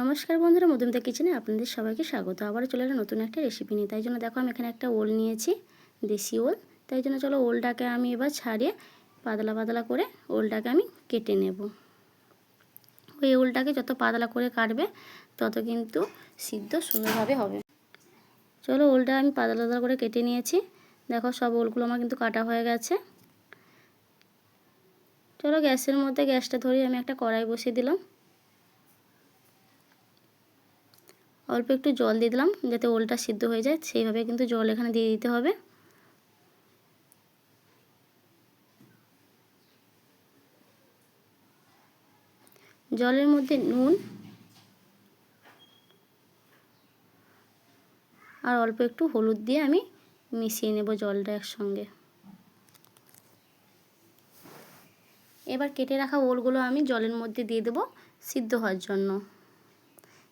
নমস্কার বন্ধুরা, মধুমিতা কিচেনে আপনাদের সবাইকে স্বাগত। আবারও চলে এলাম নতুন একটা রেসিপি নিয়ে। তাই জন্য দেখো আমি এখানে একটা ওল নিয়েছি, দেশি ওল। তাই জন্য চলো ওলটাকে আমি এবার ছাড়িয়ে পাতলা পাতলা করে ওলটাকে আমি কেটে নেব। ওই ওলটাকে যত পাতলা করে কাটবে তত কিন্তু সিদ্ধ সুন্দরভাবে হবে। চলো ওলটা আমি পাতলা পাতলা করে কেটে নিয়েছি। দেখো সব ওলগুলো আমার কিন্তু কাটা হয়ে গেছে। চলো গ্যাসের মধ্যে গ্যাসটা ধরিয়ে আমি একটা কড়াই বসিয়ে দিলাম। অল্প একটু জল দিয়ে দিলাম যাতে ওলটা সিদ্ধ হয়ে যায়, সেইভাবে কিন্তু জল এখানে দিয়ে দিতে হবে। জলের মধ্যে নুন আর অল্প একটু হলুদ দিয়ে আমি মিশিয়ে নেব জলটা একসঙ্গে। এবার কেটে রাখা ওলগুলো আমি জলের মধ্যে দিয়ে দেব সিদ্ধ হওয়ার জন্য।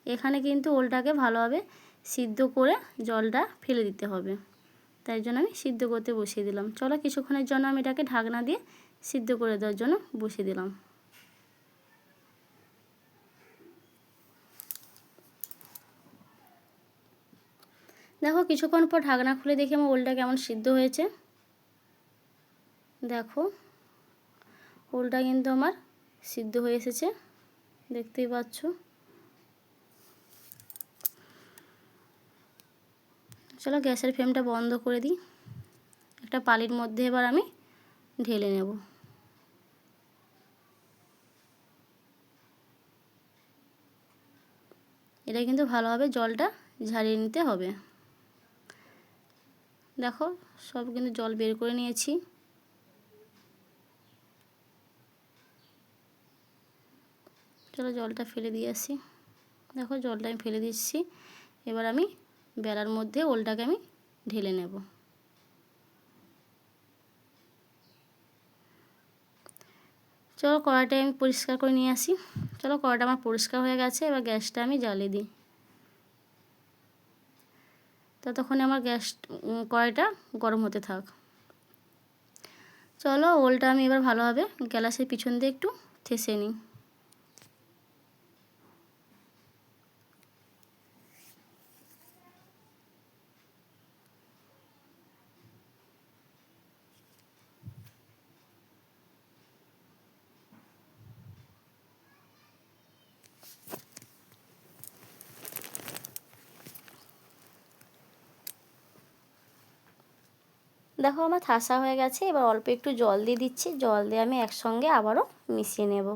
এখানে কিন্তু ওলটাকে ভালোভাবে সিদ্ধ করে জলটা ফেলে দিতে হবে, তাই জন্য আমি সিদ্ধ করতে বসিয়ে দিলাম। চলো কিছুক্ষণের জন্য আমি এটাকে ঢাকনা দিয়ে সিদ্ধ করে দেওয়ার জন্য বসিয়ে দিলাম। দেখো কিছুক্ষণ পর ঢাকনা খুলে দেখি আমার ওলটা কেমন সিদ্ধ হয়েছে। দেখো ওলটা কিন্তু আমার সিদ্ধ হয়ে এসেছে, দেখতেই পাচ্ছ। চলো গ্যাসের ফ্লেমটা বন্ধ করে দিই। একটা পালির মধ্যে এবার আমি ঢেলে নেব। এটা কিন্তু ভালোভাবে জলটা ঝারিয়ে নিতে হবে। দেখো সব কিন্তু জল বের করে নিয়েছি। চলো জলটা ফেলে দিয়ে আসি। দেখো জলটা আমি ফেলে দিচ্ছি। এবার আমি বেলার মধ্যে ওলটাকে আমি ঢেলে নেব। চলো কড়াইটা আমি পরিষ্কার করে নিয়ে আসি। চলো কড়াইটা আমার পরিষ্কার হয়ে গেছে। এবার গ্যাসটা আমি জ্বালিয়ে দিই। ততক্ষণে আমার কড়াইটা গরম হতে থাক। চলো ওলটা আমি এবার ভালোভাবে গ্যাসের পিছন দিয়ে একটু ঠেসে নিই। দেখো আমার ঠাসা হয়ে গেছে। এবার অল্প একটু জল দিয়ে দিচ্ছি। জল দিয়ে আমি একসঙ্গে আবারও মিশিয়ে নেব।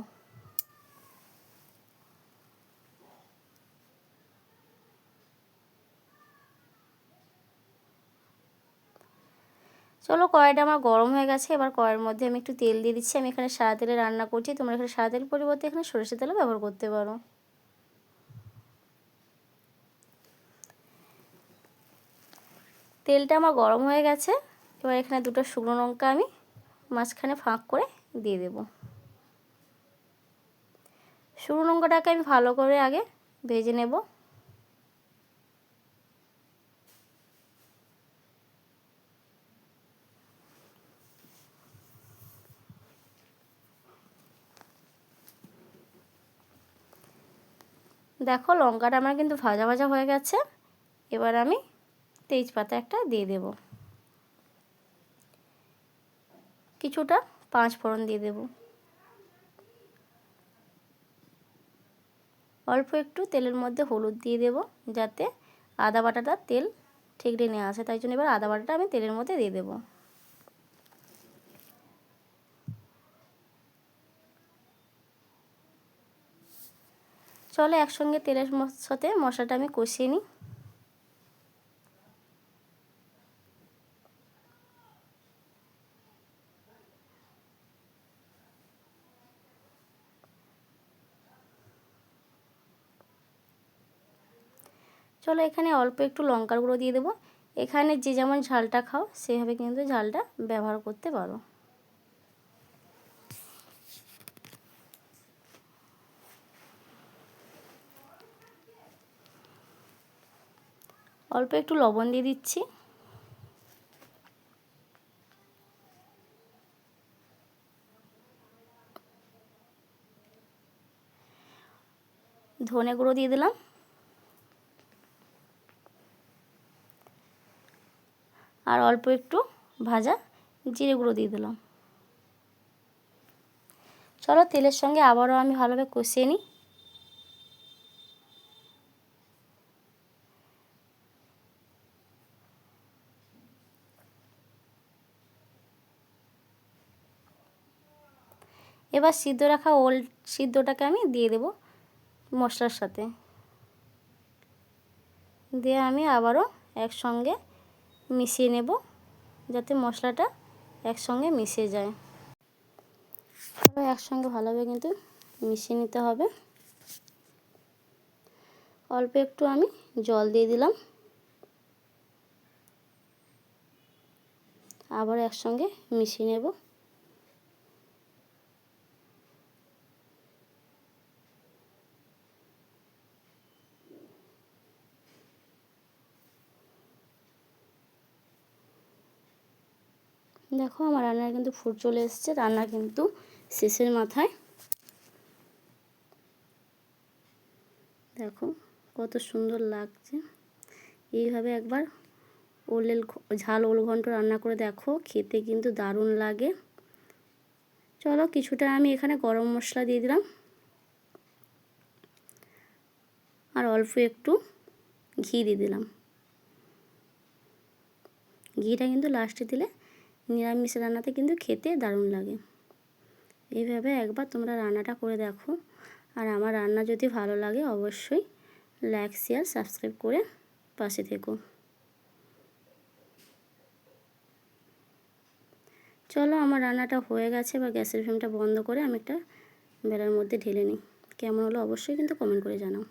চলো কড়াইটা আমার গরম হয়ে গেছে। এবার কড়াইয়ের মধ্যে আমি একটু তেল দিয়ে দিচ্ছি। আমি এখানে সাদা তেলে রান্না করছি, তোমরা এখানে সাদা তেল পরিবর্তে এখানে সরষের তেলও ব্যবহার করতে পারো। তেলটা আমার গরম হয়ে গেছে। এবার এখানে দুটো শুকনো লঙ্কা আমি মাঝখানে ফাঁক করে দিয়ে দেব। শুকনো লঙ্কাটাকে আমি ভালো করে আগে ভেজে নেব। দেখো লঙ্কাটা আমার কিন্তু ভাজা ভাজা হয়ে গেছে। এবার আমি তেজপাতা একটা দিয়ে দেব, কিছুটা পাঁচ ফোড়ন দিয়ে দেব, অল্প একটু তেলের মধ্যে হলুদ দিয়ে দেব যাতে আদা বাটাটা তেল ঠিক টেনে আসে। তাই জন্য এবার আদা বাটাটা আমি তেলের মধ্যে দিয়ে দেব। চলো একসঙ্গে তেলের সাথে মশলাটা আমি কষিয়ে নিই। চলো এখানে অল্প একটু লঙ্কার গুঁড়ো দিয়ে দেবো। এখানে যে যেমন ঝালটা খাও সেভাবে কিন্তু ঝালটা ব্যবহার করতে পারো। অল্প একটু লবণ দিয়ে দিচ্ছি। ধনে গুঁড়ো দিয়ে দিলাম, আর অল্প একটু ভাজা জিরে গুঁড়ো দিয়ে দিলাম। চলো তেলের সঙ্গে আবারও আমি ভালোভাবে কষিয়ে নিই। এবার সিদ্ধ রাখা ওল সিদ্ধটাকে আমি দিয়ে দেব মশলার সাথে, দিয়ে আমি আবারও একসঙ্গে মিশিয়ে নেব যাতে মশলাটা একসঙ্গে মিশে যায়। একসঙ্গে ভালোভাবে কিন্তু মিশিয়ে নিতে হবে। অল্প একটু আমি জল দিয়ে দিলাম, আবার একসঙ্গে মিশিয়ে নেব। দেখো আমার রান্নার কিন্তু ফুট চলে এসেছে, রান্না কিন্তু শেষের মাথায়। দেখো কত সুন্দর লাগছে। এইভাবে একবার ঝাল ওল ঘন্ট রান্না করে দেখো, খেতে কিন্তু দারুণ লাগে। চলো কিছুটা আমি এখানে গরম মশলা দিয়ে দিলাম, আর অল্প একটু ঘি দিয়ে দিলাম। ঘিটা কিন্তু লাস্টে দিলে নিরামিষ রান্নাতে কিন্তু খেতে দারুণ লাগে। এইভাবে একবার তোমরা রান্নাটা করে দেখো, আর আমার রান্না যদি ভালো লাগে অবশ্যই লাইক শেয়ার সাবস্ক্রাইব করে পাশে থেকো। চলো আমার রান্নাটা হয়ে গেছে, বা গ্যাসের ফ্লেমটা বন্ধ করে আমি একটা বেলার মধ্যে ঢেলে নিই। কেমন হলো অবশ্যই কিন্তু কমেন্ট করে জানাও।